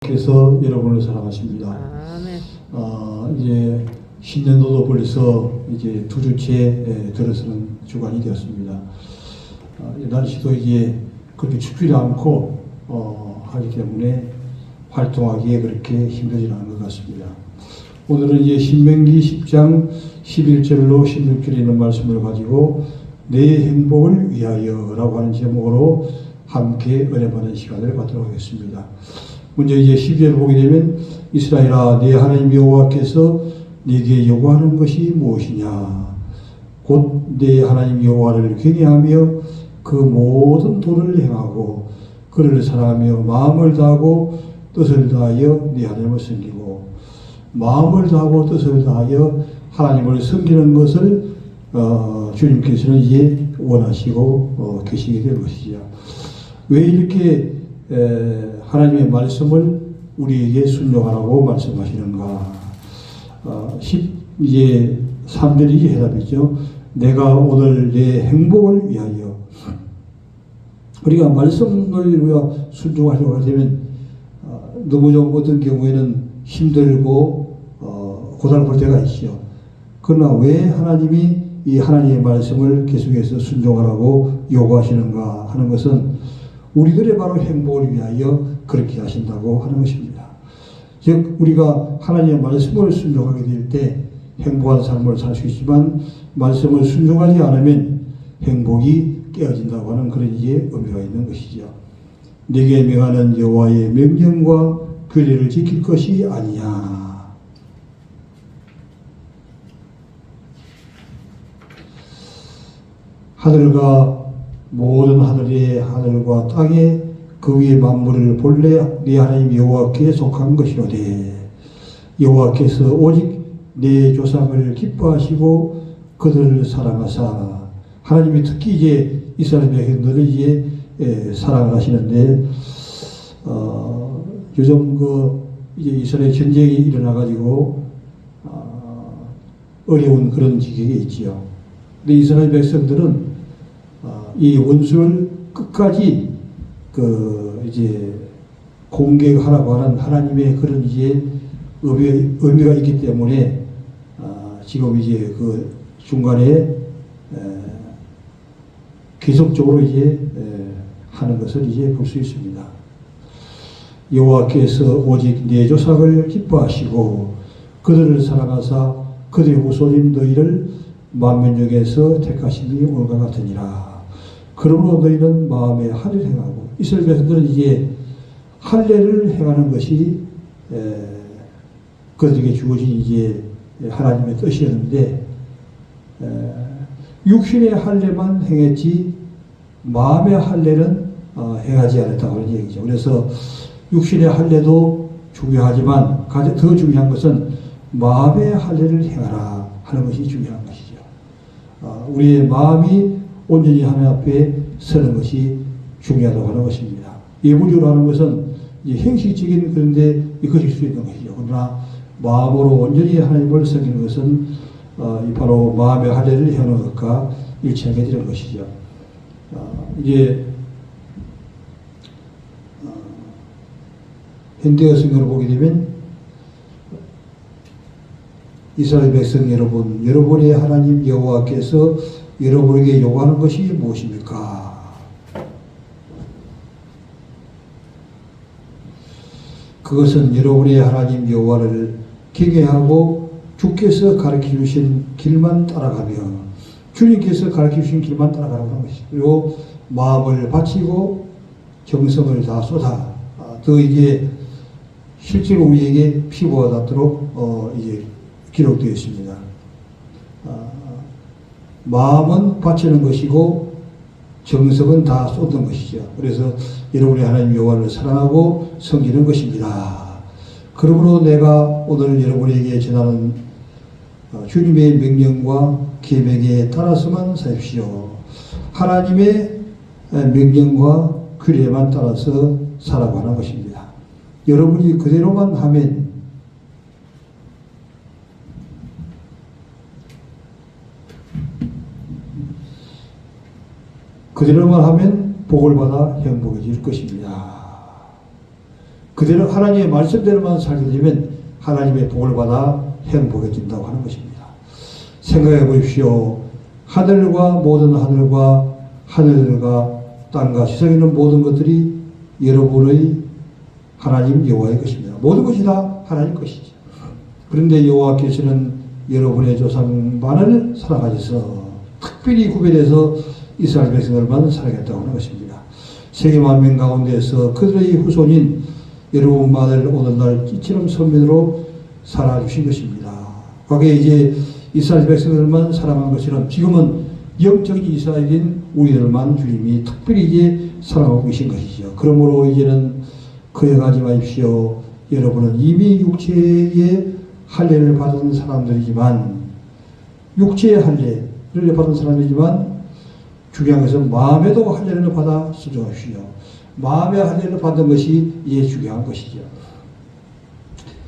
께서 여러분을 사랑하십니다. 이제 신년도도 벌써 이제 두 주째 들어서는 주간이 되었습니다. 날씨도 이제 그렇게 춥지도 않고 하기 때문에 활동하기에 그렇게 힘들지 않은 것 같습니다. 오늘은 이제 신명기 10장 11절로 16절에 있는 말씀을 가지고 내 행복을 위하여라고 하는 제목으로 함께 은혜받는 시간을 갖도록 하겠습니다. 먼저 이제 12절 보게 되면 이스라엘아 내 하나님 여호와께서 네게 요구하는 것이 무엇이냐 곧 내 하나님 여호와를 경외하며 그 모든 도를 행하고 그를 사랑하며 마음을 다하고 뜻을 다하여 네 하나님을 섬기고 마음을 다하고 뜻을 다하여 하나님을 섬기는 것을 주님께서는 이제 원하시고 계시게 될 것이죠. 왜 이렇게 하나님의 말씀을 우리에게 순종하라고 말씀하시는가? 이제 3절이 해답이죠. 내가 오늘 내 행복을 위하여. 우리가 말씀을 우리가 순종하려고 하면 너무 좀 어떤 경우에는 힘들고 고달플 때가 있죠. 그러나 왜 하나님이 이 하나님의 말씀을 계속해서 순종하라고 요구하시는가 하는 것은 우리들의 바로 행복을 위하여 그렇게 하신다고 하는 것입니다. 즉 우리가 하나님의 말씀을 순종하게 될 때 행복한 삶을 살 수 있지만 말씀을 순종하지 않으면 행복이 깨어진다고 하는 그런 이제 의미가 있는 것이죠. 내게 명하는 여호와의 명령과 규례를 지킬 것이 아니냐. 하늘과 모든 하늘과 땅에 그 위의 만물을 본래 네 하나님 여호와께 속한 것이로되 여호와께서 오직 네 조상을 기뻐하시고 그들을 사랑하사 하나님이 특히 이제 이스라엘 백성들을 이제 사랑을 하시는데 요즘 이제 이스라엘 전쟁이 일어나 가지고 어려운 그런 지경에 있지요. 근데 이스라엘 백성들은 이 원수를 끝까지 이제 공격하라고 하는 하나님의 그런 이제 의미가 있기 때문에 지금 이제 그 중간에 계속적으로 이제 하는 것을 이제 볼 수 있습니다. 여호와께서 오직 네 조상을 기뻐하시고 그들을 사랑하사 그들의 후손인 너희를 만민 중에서 택하심이 옳과 같으니라. 그러므로 너희는 마음에 할례를 행하고 이스라엘 백성들은 이제 할례를 행하는 것이 그들에게 주어진 이제 하나님의 뜻이었는데 육신의 할례만 행했지 마음의 할례는 행하지 않았다고 하는 얘기죠. 그래서 육신의 할례도 중요하지만 가장 더 중요한 것은 마음의 할례를 행하라 하는 것이 중요한 것이죠. 우리의 마음이 온전히 하나님 앞에 서는 것이 중요하다고 하는 것입니다. 예물적으로 하는 것은 이제 형식적인 그런데 이것일 수 있는 것이죠. 그러나 마음으로 온전히 하나님을 섬기는 것은 바로 마음의 할례를 행하는 것과 일치하게 되는 것이죠. 이제 현대어 성경을 보게 되면 이스라엘 백성 여러분, 여러분의 하나님 여호와께서 여러분에게 요구하는 것이 무엇입니까? 그것은 여러분의 하나님 여호와를 경외하고 주께서 가르쳐 주신 길만 따라가며 주님께서 가르쳐 주신 길만 따라가라고 하는 것이죠. 그리고 마음을 바치고 정성을 다 쏟아 더 이게 실제로 우리에게 피부가 닿도록 이제 기록되어 있습니다. 마음은 바치는 것이고 정성은 다 쏟는 것이죠. 그래서 여러분의 하나님 여호와를 사랑하고 섬기는 것입니다. 그러므로 내가 오늘 여러분에게 전하는 주님의 명령과 계명에 따라서만 사십시오. 하나님의 명령과 규례만 따라서 살아가고 하는 것입니다. 여러분이 그대로만 하면 복을 받아 행복해질 것입니다. 그대로 하나님의 말씀대로만 살게 되면 하나님의 복을 받아 행복해진다고 하는 것입니다. 생각해 보십시오. 하늘과 모든 하늘과 하늘과 땅과 세상에 있는 모든 것들이 여러분의 하나님 여호와의 것입니다. 모든 것이 다 하나님 것이죠. 그런데 여호와께서는 여러분의 조상만을 사랑하셔서 특별히 구별해서 이스라엘 백성들만 사랑했다고 하는 것입니다. 세계 만민 가운데서 그들의 후손인 여러분만을 오늘날 이처럼 선민으로 살아주신 것입니다. 과거에 이제 이스라엘 백성들만 사랑한 것처럼 지금은 영적인 이스라엘인 우리들만 주님이 특별히 이제 사랑하고 계신 것이죠. 그러므로 이제는 거역하지 마십시오. 여러분은 이미 육체의 할례를 받은 사람들이지만 육체의 할례를 받은 사람이지만 중요한 것은 마음에도 할례를 받아 순종하십시오. 마음의 할례를 받은 것이 이제 중요한 것이죠.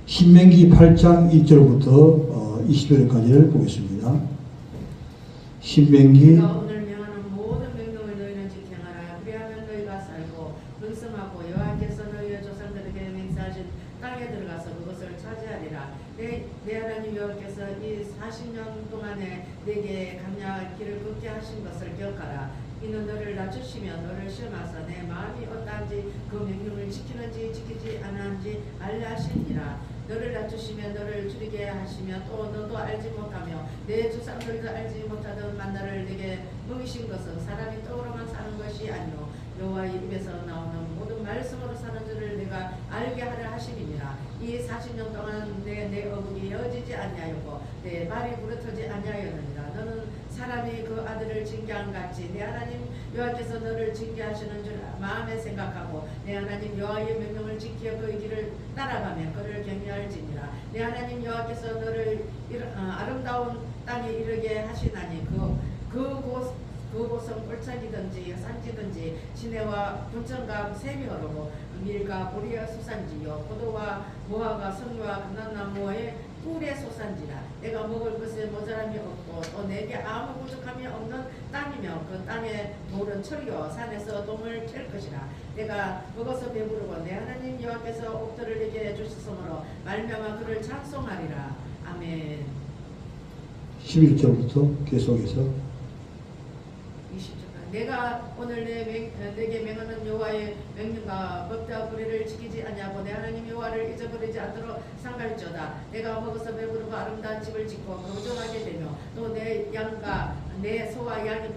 신명기 8장 1절부터 20절까지를 보겠습니다. 신명기 내가 오늘 명하는 모든 명령을 너희는 지켜하라. 그리하면 너희가 살고 번성하고 여호와께서 너희의 조상들에게 맹세하신 땅에 들어가서 그것을 차지하리라. 내 하나님 여호와께서 이 40년 동안에 내게 강야할 길을 걷게 하신 것을 기억하라. 이는 너를 낮추시며 너를 시험하사 내 마음이 어떠한지 그 명령을 지키는지 지키지 아니한지 알려 하시니라. 너를 낮추시며 너를 줄이게 하시며 또 너도 알지 못하며 내 조상들도 알지 못하던 만나를 내게 먹이신 것은 사람이 떡으로만 사는 것이 아니요 여호와의 입에서 나오는 모든 말씀으로 사는 줄을 내가 알게 하려 하심이니라. 이 40년 동안 내 어묵이 헤어지지 아니하였고 내 말이 부르터지 아니하였느니라. 너는 사람이 그 아들을 징계한 같이 내 하나님 여호와께서 너를 징계하시는 줄 마음에 생각하고 내 하나님 여호와의 명령을 지키어 그의 길을 따라가며 그를 경외할지니라. 내 하나님 여호와께서 너를 아름다운 땅에 이르게 하시나니 그곳은 골짜기든지 산지든지 시내와 분천과 샘이 흐르고 밀과 보리와 수산지요 포도와 무화과 성류와 감람나무의 꿀의 소산지라. 내가 먹을 것에 모자람이 없고 또 내게 아무 부족함이 없는 땅이며 그 땅의 돌은 철이요 산에서 동을 캘 것이라. 내가 먹어서 배부르고 내 하나님 여호와께서 옥들을 내게 주셨으므로 말미암아 그를 찬송하리라. 아멘. 11절부터 계속해서 20절. 내가 오늘 내게 명하는 여호와의 명령과 법도와 규례를 지키지 아니하고 내 하나님 여호와를 잊어버리지 않도록 삼갈지어다. 내가 먹어서 배부르고 아름다운 집을 짓고 거주하게 되며 또 내 양과 내 소와 양이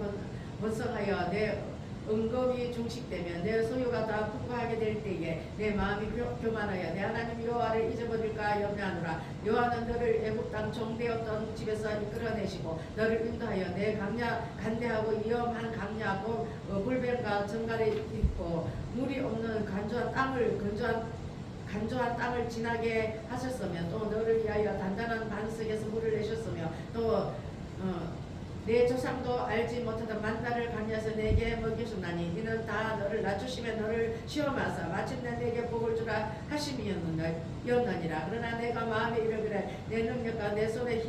번성하여 내 은검이 중식되며 내 소유가 다 풍부하게 될 때에 내 마음이 교만하여 내 하나님 여호와를 잊어버릴까 염려하노라. 여호와는 너를 애굽 땅 종되었던 집에서 이끌어내시고 너를 인도하여 내 간대하고 위험한 강야고 불뱀과 정갈에 있고 물이 없는 간조한 땅을 지나게 하셨으며 또 너를 위하여 단단한 반석에서 물을 내셨으며 또 내 조상도 알지 못하던 만나를 강야에서 내게 먹이셨나니 이는 다 너를 낮추시며 너를 시험하사 마침내 내게 복을 주라 하심이었느니라. 그러나 내가 마음에 이르기를 내 능력과 내 손의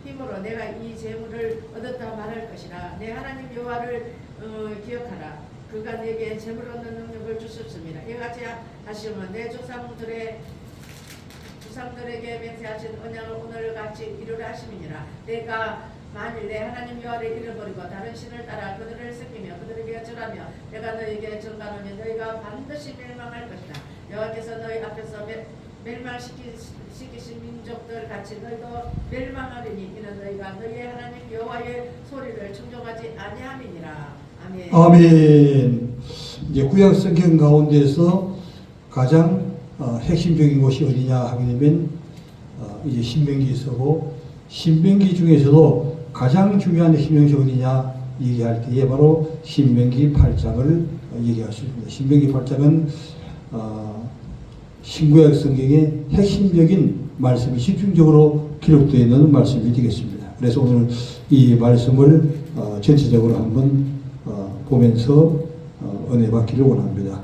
힘으로 내가 이 재물을 얻었다 말할 것이라. 내 하나님 여호와를 기억하라. 그가 내게 재물 얻는 능력을 주셨습니다. 이같이 하시면 내 조상들에게 맹세하신 언약을 오늘같이 이루라 하심이니라. 내가 만일 내 하나님 여호와를 잃어버리고 다른 신을 따라 그들을 섬기며 그들에게 절하며 내가 너에게 정하노니 너희가 반드시 멸망할 것이다. 여호와께서 너희 앞에서 멸망시키신 민족들 같이 너희도 멸망하리니 이는 너희가 너희의 하나님 여호와의 소리를 청종하지 아니함이니라. 아멘. 아멘. 이제 구약 성경 가운데서 가장 핵심적인 곳이 어디냐 하게 되면 이제 신명기서고 신명기 중에서도 가장 중요한 핵심명이 어디냐 얘기할 때에 바로 신명기 8장을 얘기할 수 있습니다. 신명기 8장은 신구약 성경의 핵심적인 말씀이 집중적으로 기록되어 있는 말씀이 되겠습니다. 그래서 오늘 이 말씀을 전체적으로 한번 보면서 은혜 받기를 원합니다.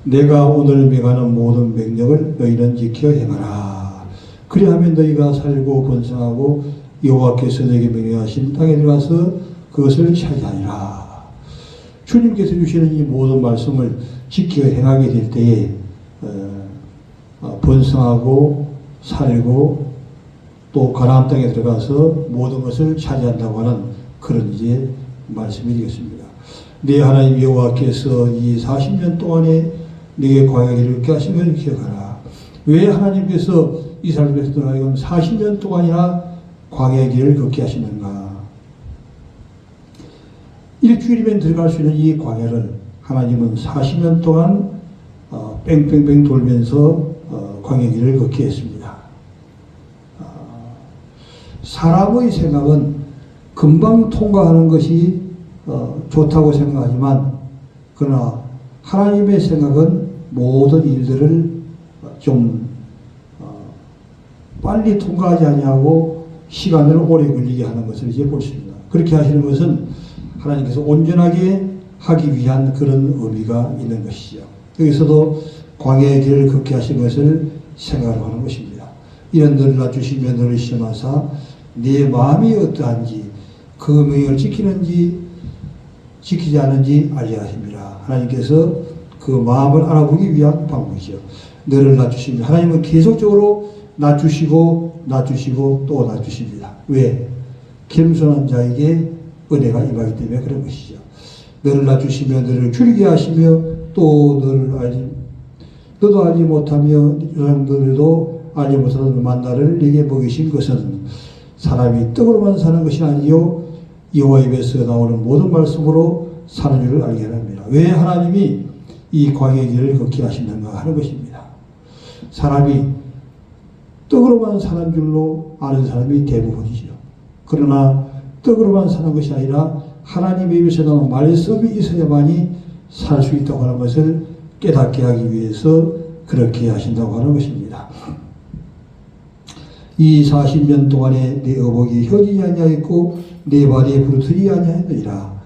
내가 오늘 명하는 모든 명령을 너희는 지켜 행하라. 그리하면 너희가 살고 번성하고 여호와께서 너에게 명령하신 땅에 들어가서 그것을 차지하리라. 주님께서 주시는 이 모든 말씀을 지켜 행하게 될 때에 번성하고 살고 또 가나안 땅에 들어가서 모든 것을 차지한다고 하는 그런 이제 말씀이 되겠습니다. 네 하나님 여호와께서 이 40년 동안에 네게 광야길을 걷게 하신 것을 기억하라. 왜 하나님께서 이스라엘 백성들에게 40년 동안이나 광야의 길을 걷게 하시는가? 일주일이면 들어갈 수 있는 이 광야를 하나님은 40년 동안 뺑뺑뺑 돌면서 광야의 길을 걷게 했습니다. 사람의 생각은 금방 통과하는 것이 좋다고 생각하지만 그러나 하나님의 생각은 모든 일들을 좀 빨리 통과하지 아니하고 시간을 오래 걸리게 하는 것을 이제 볼 수 있습니다. 그렇게 하시는 것은 하나님께서 온전하게 하기 위한 그런 의미가 있는 것이죠. 여기서도 광야의 길을 걷게 하신 것을 생각하는 것입니다. 이런 너를 낮추시며 너를 시험하사 네 마음이 어떠한지 그 명령을 지키는지 지키지 않은지 알려야 합니다. 하나님께서 그 마음을 알아보기 위한 방법이죠. 너를 낮추십니다. 하나님은 계속적으로 낮추시고 또 낮추십니다. 왜? 겸손한 자에게 은혜가 임하기 때문에 그런 것이죠. 너를 낮추시며 너를 줄이게 하시며 또 너도 알지 못하며 조상들도 알지 못하는 만나를 네게 먹이신 것은 사람이 떡으로만 사는 것이 아니요 여호와 입에서 나오는 모든 말씀으로 사는 줄을 알게 합니다. 왜 하나님이 이 광야의 길을 걷게 하시는가 하는 것입니다. 사람이 떡으로만 사는 줄로 아는 사람이 대부분이죠. 그러나 떡으로만 사는 것이 아니라 하나님의 입에서 나오는 말씀이 있어야만이 살 수 있다고 하는 것을 깨닫게 하기 위해서 그렇게 하신다고 하는 것입니다. 이 40년 동안에 내 어복이 혀지지 아니하였고 내 발이 부르트지 아니하였느니라.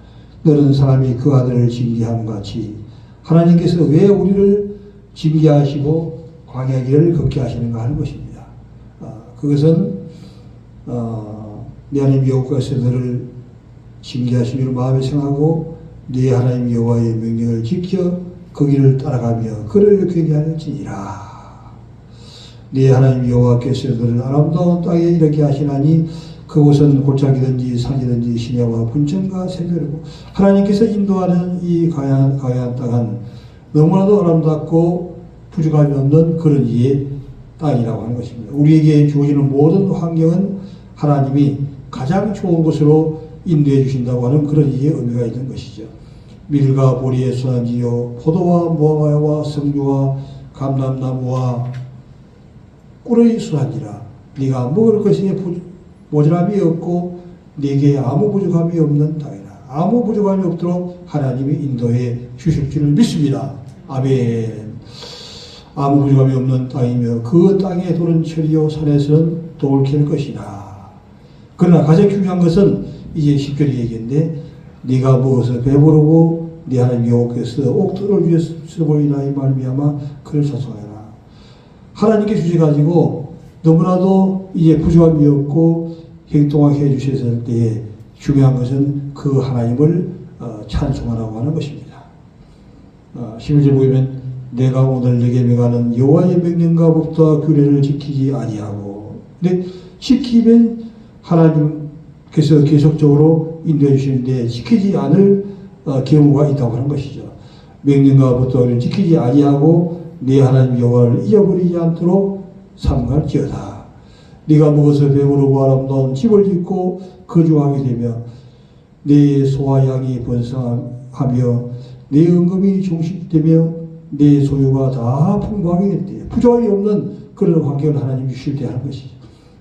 너는 사람이 그 아들을 징계함 같이 하나님께서 왜 우리를 징계하시고 광야의 길을 걷게 하시는가 하는 것입니다. 그것은 내 하나님 여호와께서 너를 징계하시기를 마음에 생각하고 네 하나님 여호와의 명령을 지켜 그 길을 따라가며 그를 걷게 하였지니라. 네 하나님 여호와께서 너를 아름다운 땅에 이르게 하시나니 그곳은 골짜기든지 산이든지 시내와 분천과 새벽이고 하나님께서 인도하는 이 가야한 땅은 너무나도 아름답고 부족함이 없는 그런 이의 땅이라고 하는 것입니다. 우리에게 주어지는 모든 환경은 하나님이 가장 좋은 곳으로 인도해 주신다고 하는 그런 이의 의미가 있는 것이죠. 밀과 보리의 수산지요 포도와 무화과와 성류와 감람나무와 꿀의 수산지라. 네가 먹을 것이 모자람이 없고 네게 아무 부족함이 없는 땅이라. 아무 부족함이 없도록 하나님이 인도해 주실 줄을 믿습니다. 아멘. 아무 부족함이 없는 땅이며 그 땅에 도는 철이요 산에서는 돌을 캘 것이라. 그러나 가장 중요한 것은 이제 10절의 얘기인데 네가 먹어서 배부르고 네 하나님 여호와께서 옥토를 위해서 보이나이 말미암아 그를 찬송하라. 하나님께 주셔가지고 너무나도 이제 부족함이 없고 행동하게 해주셨을 때에 중요한 것은 그 하나님을 찬송하라고 하는 것입니다. 11절 보면 내가 오늘 내게 명하는 여호와의 명령과 법도와 규례를 지키지 아니하고 근데 지키면 하나님께서 계속적으로 인도해 주시는데 지키지 않을 경우가 있다고 하는 것이죠. 명령과 법도와 규례를 지키지 아니하고 네 하나님 여호와를 잊어버리지 않도록 삼갈지어다. 네가 먹어서 배부르고 아름다운 집을 짓고 거주하게 되며 네 소와 양이 번성하며 네 은금이 종식되며 네 소유가 다 풍부하게 될 때 부족함이 없는 그런 환경을 하나님 주실 때 하는 것이죠.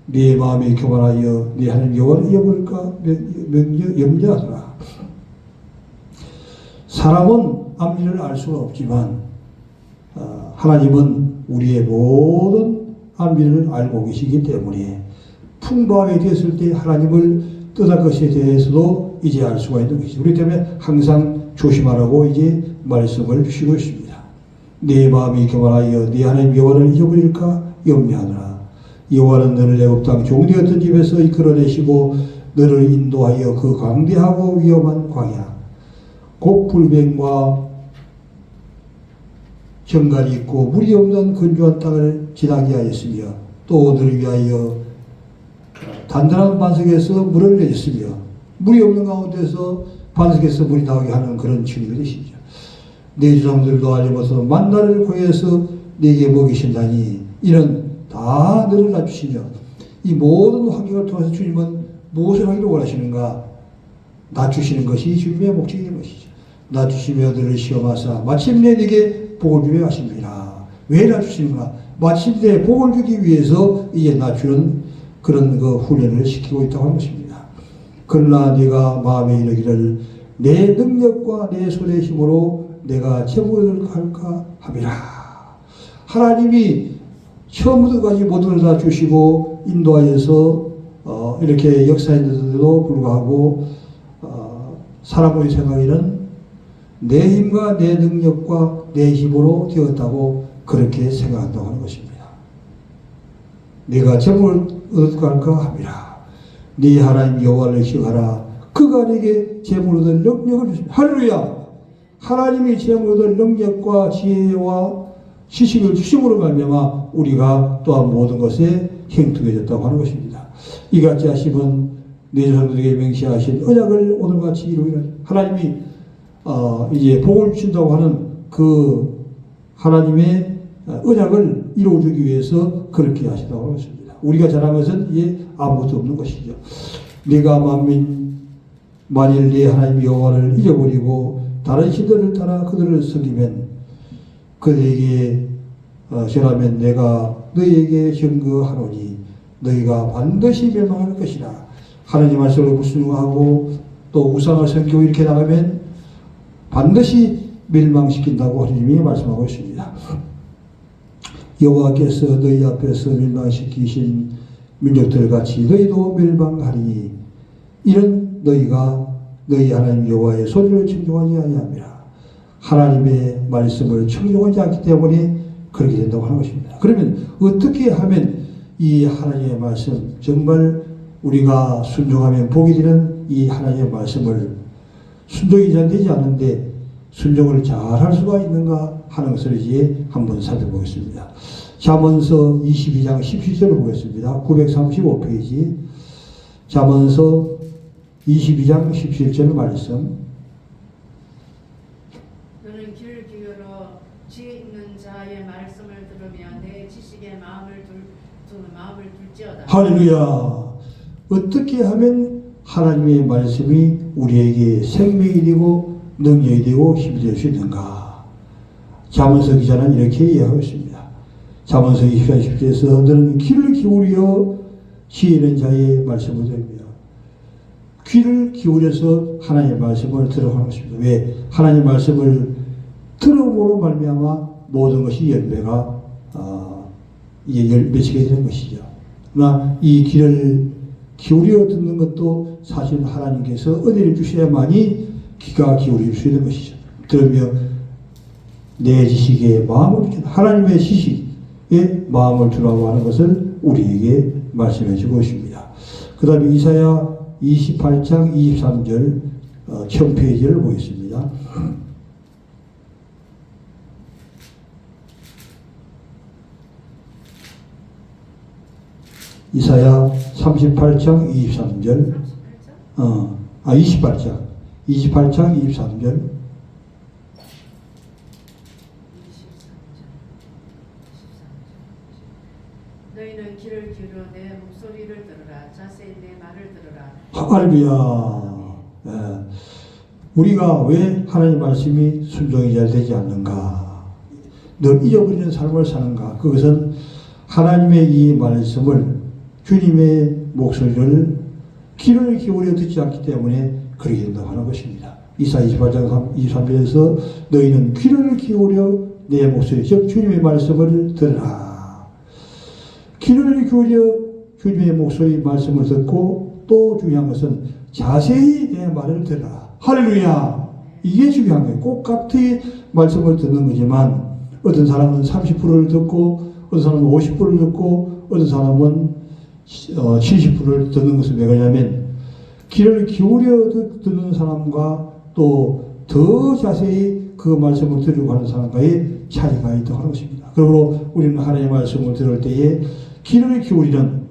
네 마음에 교만하여 네 하나님 여호와를 잊어버릴까 염려하더라. 사람은 앞일을 알 수가 없지만 하나님은 우리의 모든 앞일을 알고 계시기 때문에 풍부하게 되었을 때 하나님을 떠날 것에 대해서도 이제 알 수가 있는 것이죠. 그렇기 때문에 항상 조심하라고 이제 말씀을 주시고 있습니다. 내 마음이 교만하여 네 하나님 여호와를 잊어버릴까 염려하노라. 여호와는 너를 애굽 땅 종되었던 집에서 이끌어내시고 너를 인도하여 그 광대하고 위험한 광야 곧 불뱀과 정갈이 있고 물이 없는 건조한 땅을 지나게 하였으며 또 너를 위하여 단단한 반석에서 물을 내렸으며 물이 없는 가운데서 반석에서 물이 나오게 하는 그런 주님이 되시죠. 내 조상들도 알려서 만나를 구해서 내게 먹이신다니 이는 다 너를 낮추시며 이 모든 환경을 통해서 주님은 무엇을 하기를 원하시는가? 낮추시는 것이 주님의 목적인 것이죠. 낮추시며 너를 시험하사 마침내 네게 복을 주려 하십니다. 왜 낮추시는가? 마침내 복을 주기 위해서 이제 낮추는 그런 그 훈련을 시키고 있다고 하는 것입니다. 그러나 네가 마음에 이르기를 내 능력과 내 손의 힘으로 내가 제물을 할까 함이라. 하나님이 처음부터까지 모든 걸 다 주시고 인도하여서 이렇게 역사했는데도 불구하고 사람의 생각에는 내 힘과 내 능력과 내 힘으로 되었다고 그렇게 생각한다고 하는 것입니다. 네가 제물을 얻을까 할까 함이라. 네 하나님 여호와를 기억하라. 그가 네게 제물을 얻을 능력을 주십니다. 할렐루야. 하나님이 제물을 얻을 능력과 지혜와 지식을 주심으로 말미암아 우리가 또한 모든 것에 행통해졌다고 하는 것입니다. 이같이 하심은 내 조상들에게 맹세하신 언약을 오늘같이 이루기를 하나님이 이제 복을 주신다고 하는 그 하나님의 언약을 이루어주기 위해서 그렇게 하시다고 하는 것입니다. 우리가 잘한 것은 이제 아무것도 없는 것이죠. 네가 만일 네 하나님 여호와를 잊어버리고 다른 신들을 따라 그들을 섬기면 그들에게 절하면 내가 너희에게 증거하노니 너희가 반드시 멸망할 것이라. 하나님 말씀을 불순종하고 또 우상을 섬기고 이렇게 나가면 반드시 멸망시킨다고 하나님이 말씀하고 있습니다. 여호와께서 너희 앞에서 멸망시키신 민족들 같이 너희도 멸망하리니 이는 너희가 너희 하나님 여호와의 소리를 청종하지 아니함이라. 하나님의 말씀을 청종하지 않기 때문에 그렇게 된다고 하는 것입니다. 그러면 어떻게 하면 이 하나님의 말씀 정말 우리가 순종하면 복이 되는 이 하나님의 말씀을 순종이 잘 되지 않는데 순종을 잘 할 수가 있는가 하는 것을 이제 한번 살펴보겠습니다. 잠언서 22장 17절을 보겠습니다. 935페이지 잠언서 22장 17절 말씀. 너는 귀를 기울여 지혜 있는 자의 말씀을 들으며 내 지식에 마음을 둘지어다. 할렐루야. 어떻게 하면 하나님의 말씀이 우리에게 생명이 되고 능력이 되고 힘이 될 수 있는가? 잠언서 기자는 이렇게 이야기하고 있습니다. 잠언서 24장 10절에서 너는 귀를 기울여 지혜 있는 자의 말씀을 들으며 귀를 기울여서 하나님의 말씀을 들어가는 것입니다. 왜? 하나님의 말씀을 들음으로 말미암아 모든 것이 열매가 이제 맺히게 되는 것이죠. 그러나 이 귀를 기울여 듣는 것도 사실 하나님께서 은혜를 주셔야만이 귀가 기울일 수 있는 것이죠. 들으며 내 지식에 마음을 두는 하나님의 지식에 마음을 두라고 하는 것을 우리에게 말씀해 주고 있습니다. 그 다음에 이사야 28장 23절 처음 페이지를 보겠습니다. 이사야 38장 23절 28장 23절 너희는 귀를 기울여 내 목소리를 들으라. 자세히 내 말을 들으라. 할렐루야. 예. 우리가 왜 하나님 말씀이 순종이 잘 되지 않는가? 늘 잊어버리는 삶을 사는가? 그것은 하나님의 이 말씀을 주님의 목소리를 귀를 기울여 듣지 않기 때문에 그렇게 된다고 하는 것입니다. 이사야 28장 23절에서 너희는 귀를 기울여 내 목소리 즉 주님의 말씀을 들으라. 귀를 기울여 주님의 목소리 말씀을 듣고 또 중요한 것은 자세히 내 말을 들으라. 할렐루야. 이게 중요한 거예요. 꼭 같이 말씀을 듣는 거지만 어떤 사람은 30%를 듣고 어떤 사람은 50%를 듣고 어떤 사람은 70%를 듣는 것은 왜 그러냐면 귀를 기울여 듣는 사람과 또 더 자세히 그 말씀을 들으려고 하는 사람과의 차이가 있다고 하는 것입니다. 그러므로 우리는 하나님의 말씀을 들을 때에 귀를 기울이는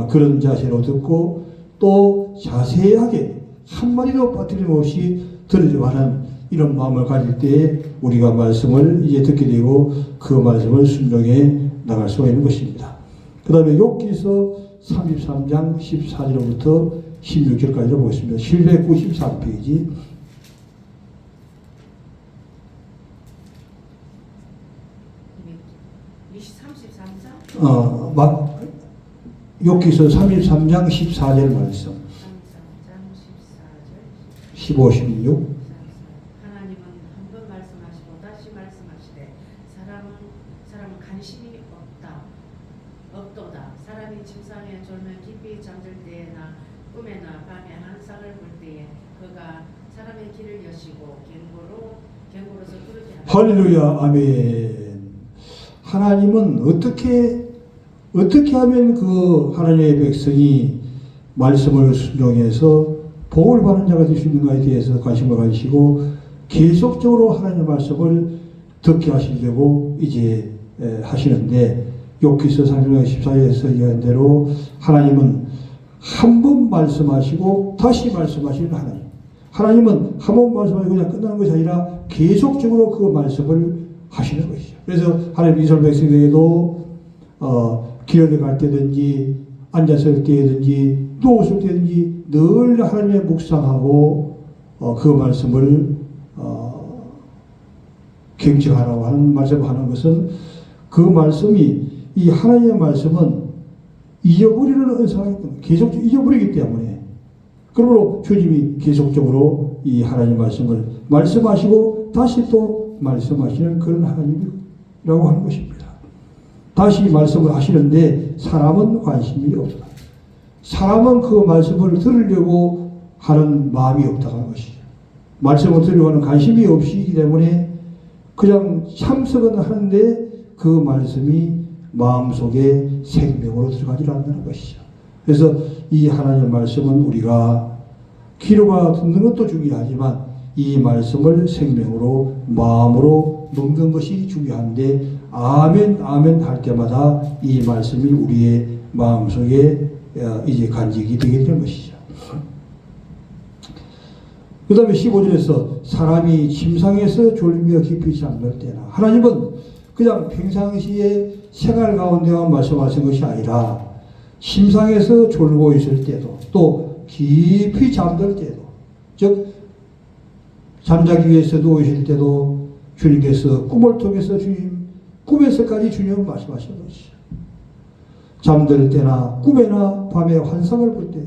그런 자세로 듣고 또 자세하게 한마디도 빠뜨림없이 들으려고 하는 이런 마음을 가질 때에 우리가 말씀을 이제 듣게 되고 그 말씀을 순종해 나갈 수가 있는 것입니다. 그 다음에 욥기서 33장 14절부터 16절까지 보겠습니다. 793페이지. 욥기서 33장 14절 말씀. 15, 16. 하나님은 한 번 말씀하시고 다시 말씀하시되 사람은 관심이 없도다. 사람이 침상에 졸면 깊이 잠들 때나 꿈에나 밤에 환상을 볼 때에 그가 사람의 길을 여시고 갱고로서 그렇게 하다. 할렐루야, 아멘. 하나님은 어떻게 하면 그 하나님의 백성이 말씀을 순종해서 복을 받는 자가 될 수 있는가에 대해서 관심을 가지시고 계속적으로 하나님의 말씀을 듣게 하시려고 이제 하시는데 욥기서 3장 14절에서 얘기한 대로 하나님은 한 번 말씀하시고 다시 말씀하시는 하나님. 하나님은 한 번 말씀하시고 그냥 끝나는 것이 아니라 계속적으로 그 말씀을 하시는 것이죠. 그래서 하나님 이스라엘 백성에게도 길을 갈 때든지 앉았을 때든지 누웠을 때든지 늘 하나님의 묵상하고 그 말씀을 경청하라고 하는 말씀을 하는 것은 그 말씀이 이 하나님의 말씀은 잊어버리는 은사가 계속 잊어버리기 때문에 그러므로 주님이 계속적으로 이 하나님의 말씀을 말씀하시고 다시 또 말씀하시는 그런 하나님이라고 하는 것입니다. 다시 말씀을 하시는데 사람은 관심이 없다. 사람은 그 말씀을 들으려고 하는 마음이 없다고 하는 것이죠. 말씀을 들으려고 하는 관심이 없기 때문에 그냥 참석은 하는데 그 말씀이 마음속에 생명으로 들어가지 않는다는 것이죠. 그래서 이 하나님의 말씀은 우리가 귀로가 듣는 것도 중요하지만 이 말씀을 생명으로 마음으로 먹는 것이 중요한데 아멘 아멘 할 때마다 이 말씀이 우리의 마음속에 이제 간직이 되게 되는 것이죠. 그 다음에 15절에서 사람이 침상에서 졸며 깊이 잠들 때나 하나님은 그냥 평상시에 생활 가운데만 말씀하신 것이 아니라 침상에서 졸고 있을 때도 또 깊이 잠들 때도 즉 잠자기 위해서 누우실 때도 주님께서 꿈을 통해서 꿈에서까지 주님은 말씀하시는 것이죠. 잠들 때나 꿈에나 밤에 환상을 볼 때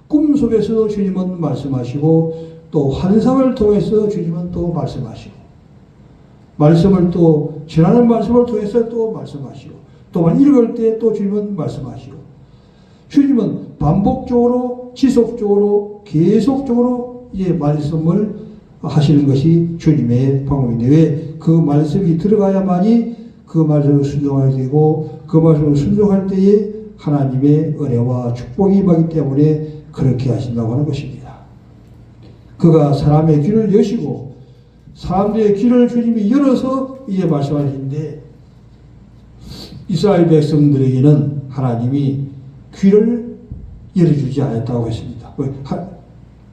꿈속에서도 주님은 말씀하시고 또 환상을 통해서 주님은 또 말씀하시고 말씀을 또 지나는 말씀을 통해서 또 말씀하시고 또한 읽을 때 또 주님은 말씀하시고 주님은 반복적으로 지속적으로 계속적으로 이제 말씀을 하시는 것이 주님의 방법인데 왜 그 말씀이 들어가야만이 그 말씀을 순종하게 되고 그 말씀을 순종할 때에 하나님의 은혜와 축복이 임하기 때문에 그렇게 하신다고 하는 것입니다. 그가 사람의 귀를 여시고 사람들의 귀를 주님이 열어서 이제 말씀하시는데 이스라엘 백성들에게는 하나님이 귀를 열어주지 않았다고 했습니다.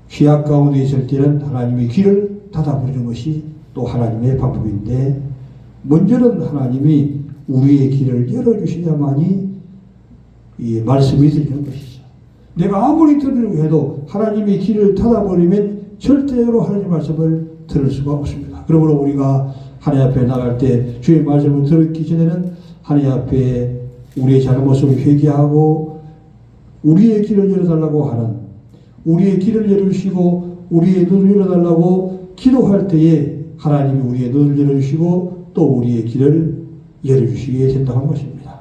죄악 가운데 있을 때는 하나님이 귀를 닫아버리는 것이 또 하나님의 방법인데 먼저는 하나님이 우리의 귀를 열어주시냐만이 이 말씀이 들리는 것이죠. 내가 아무리 들으려고 해도 하나님의 귀를 닫아버리면 절대로 하나님의 말씀을 들을 수가 없습니다. 그러므로 우리가 하나님 앞에 나갈 때 주의 말씀을 듣기 전에는 하나님 앞에 우리의 잘못을 회개하고 우리의 길을 열어달라고 하는 우리의 길을 열어주시고 우리의 눈을 열어달라고 기도할 때에 하나님이 우리의 눈을 열어주시고 또 우리의 길을 열어주시게 된다고 하는 것입니다.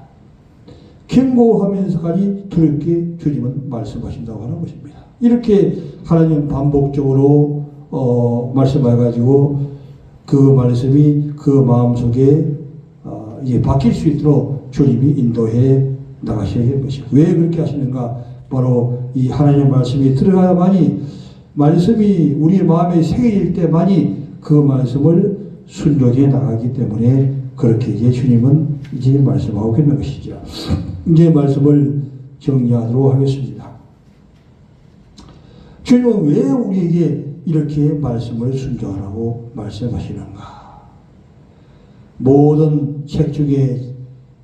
경고하면서까지 두렵게 주님은 말씀하신다고 하는 것입니다. 이렇게 하나님은 반복적으로 말씀해가지고 그 말씀이 그 마음속에 이제 바뀔 수 있도록 주님이 인도해 나가셔야 되는 것이고 왜 그렇게 하시는가? 바로 이 하나님의 말씀이 들어가야만이 말씀이 우리 마음에 새겨질 때만이 그 말씀을 순종해 나가기 때문에 그렇게 이제 주님은 이제 말씀하고 있는 것이죠. 이제 말씀을 정리하도록 하겠습니다. 주님은 왜 우리에게 이렇게 말씀을 순종하라고 말씀하시는가? 모든 책 중에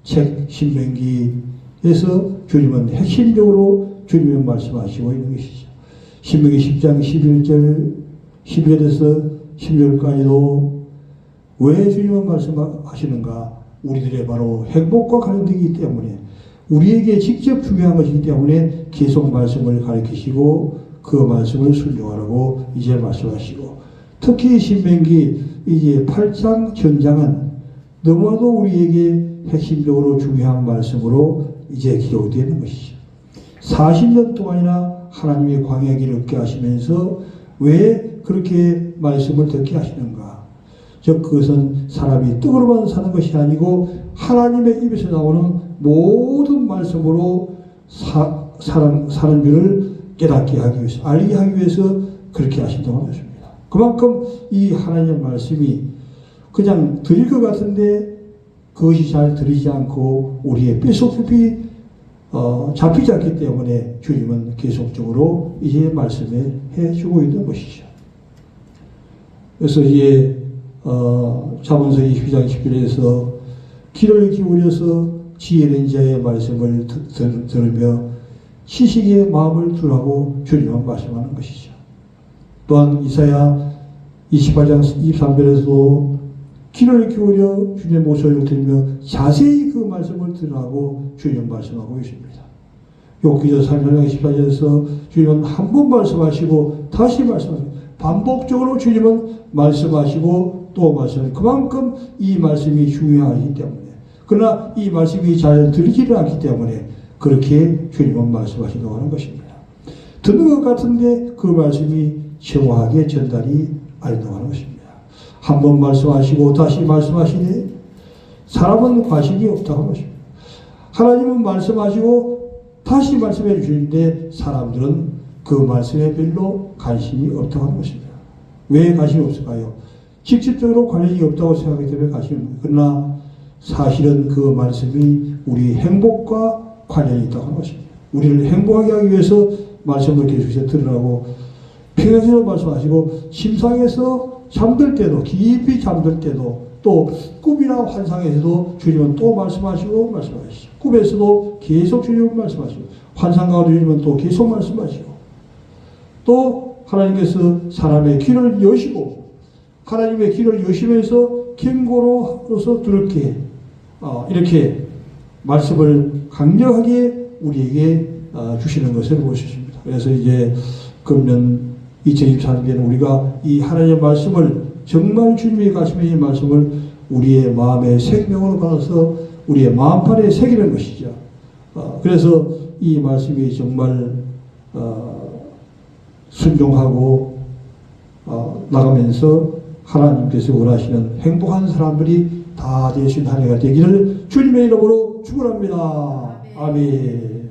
책 신명기에서 주님은 핵심적으로 주님이 말씀하시고 있는 것이죠. 신명기 10장 11절 12절에서 16절까지도 왜 주님은 말씀하시는가? 우리들의 바로 행복과 관련되기 때문에, 우리에게 직접 중요한 것이기 때문에 계속 말씀을 가르치시고 그 말씀을 순종하라고 이제 말씀하시고, 특히 신명기 이제 8장 전장은 너무나도 우리에게 핵심적으로 중요한 말씀으로 이제 기록되는 것이죠. 40년 동안이나 하나님의 광야 길을 걷게 하시면서 왜 그렇게 말씀을 듣게 하시는가? 즉 그것은 사람이 떡으로만 사는 것이 아니고 하나님의 입에서 나오는 모든 말씀으로 사는 줄을 깨닫게 하기 위해서, 알게 하기 위해서 그렇게 하신다고 하십니다. 그만큼 이 하나님의 말씀이 그냥 들릴 것 같은데 그것이 잘 들리지 않고 우리의 뼛속 깊이 잡히지 않기 때문에 주님은 계속적으로 이제 말씀해 주고 있는 것이죠. 그래서 이제 잠언서 22장 10절에서 귀를 기울여서 지혜는 자의 말씀을 들으며 시식의 마음을 두라고 주님은 말씀하는 것이죠. 또한 이사야 28장 23절에서도 귀를 기울여 주님의 목소리를 들으며 자세히 그 말씀을 들으라고 주님은 말씀하고 있습니다. 욥기서 3장 14절에서 주님은 한 번 말씀하시고 다시 말씀하시고 반복적으로 주님은 말씀하시고 또 말씀하시고, 그만큼 이 말씀이 중요하기 때문에, 그러나 이 말씀이 잘 들리지를 않기 때문에 그렇게 주님은 말씀하신다고 하는 것입니다. 듣는 것 같은데 그 말씀이 정확하게 전달이 안 된다고 하는 것입니다. 한 번 말씀하시고 다시 말씀하시니 사람은 관심이 없다고 하는 것입니다. 하나님은 말씀하시고 다시 말씀해 주시는데 사람들은 그 말씀에 별로 관심이 없다고 하는 것입니다. 왜 관심이 없을까요? 직접적으로 관련이 없다고 생각하기 때문에 관심이 없습니다. 그러나 사실은 그 말씀이 우리 행복과 관련이 있다고 하는 것입니다. 우리를 행복하게 하기 위해서 말씀을 계속해서 들으라고 평상시로 말씀하시고, 심상에서 잠들 때도, 깊이 잠들 때도, 또 꿈이나 환상에서도 주님은 또 말씀하시고 말씀하시죠. 꿈에서도 계속 주님은 말씀하시고, 환상 가운데 주님은 또 계속 말씀하시고, 또 하나님께서 사람의 귀를 여시고, 하나님의 귀를 여시면서 경고로서 들을게 이렇게 말씀을 강력하게 우리에게 주시는 것을 볼 수 있습니다. 그래서 이제 금년 2024년에는 우리가 이 하나님의 말씀을 정말 주님이 가시면 이 말씀을 우리의 마음의 생명으로 받아서 우리의 마음판에 새기는 것이죠. 그래서 이 말씀이 정말 순종하고 나가면서 하나님께서 원하시는 행복한 사람들이 다 되신 한 해가 되기를 주님의 이름으로 축원합니다. 아멘.